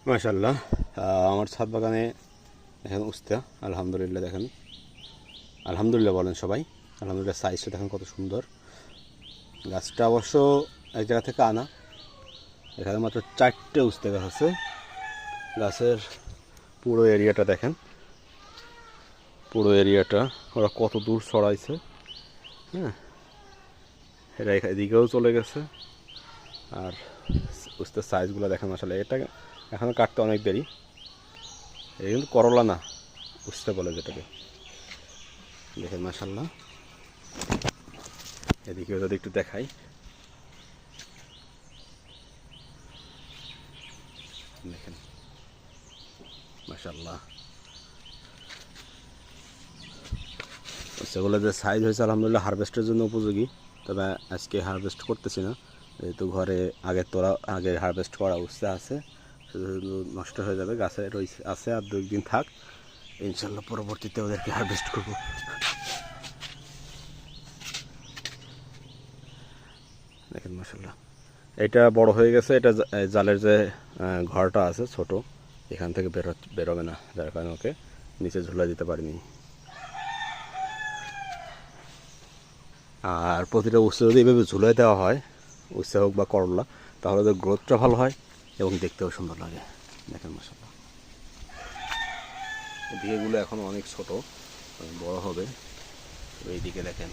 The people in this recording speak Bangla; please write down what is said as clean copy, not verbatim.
মাশাআল্লাহ। আমার ছাদ বাগানে দেখেন উস্তা, আলহামদুলিল্লাহ। দেখেন আলহামদুলিল্লাহ বলেন সবাই। আলহামদুলিল্লাহ, সাইজটা দেখেন কত সুন্দর। গাছটা অবশ্য এক জায়গা থেকে আনা। এখানে মাত্র 4টে উস্তা গাছ আছে। গাছের পুরো এরিয়াটা দেখেন, পুরো এরিয়াটা ওরা কত দূর ছড়াইছে। হ্যাঁ, এটা এদিকেও চলে গেছে। আর উস্তার সাইজগুলো দেখেন মাশাআল্লাহ। এটা এখনও কাটতে অনেক দেরি। এটা কিন্তু করলা না, উস্তা বলে যেটাকে। দেখেন মাশাআল্লাহ। এদিকেও যদি একটু দেখাই, দেখেন মাশাআল্লাহ। সেগুলো যে সাইজ হয়েছে আলহামদুলিল্লাহ হারভেস্টের জন্য উপযোগী। তবে আজকে হারভেস্ট করতেছি না, যেহেতু ঘরে আগে হারভেস্ট করা উস্তা আছে, শুধু নষ্ট হয়ে যাবে। গাছে রয়েছে আছে, আর 2 দিন থাক, ইনশাল্লাহ পরবর্তীতে ওদেরকে হারভেস্ট করব। দেখেন মাশাআল্লাহ, এটা বড় হয়ে গেছে। এটা জালের যে ঘরটা আছে ছোট, এখান থেকে বেরোবে না, যার কারণে ওকে নিচে ঝুলা দিতে পারিনি। আর প্রতিটা উৎসে যদি এভাবে ঝুলাই দেওয়া হয়, উৎসে হোক বা করলা, তাহলে ওদের গ্রোথটা ভালো হয় এবং দেখতেও সুন্দর লাগে। দেখেন মাশাআল্লাহ, এদিকেগুলো এখন অনেক ছোট, বড় হবে। এইদিকে দেখেন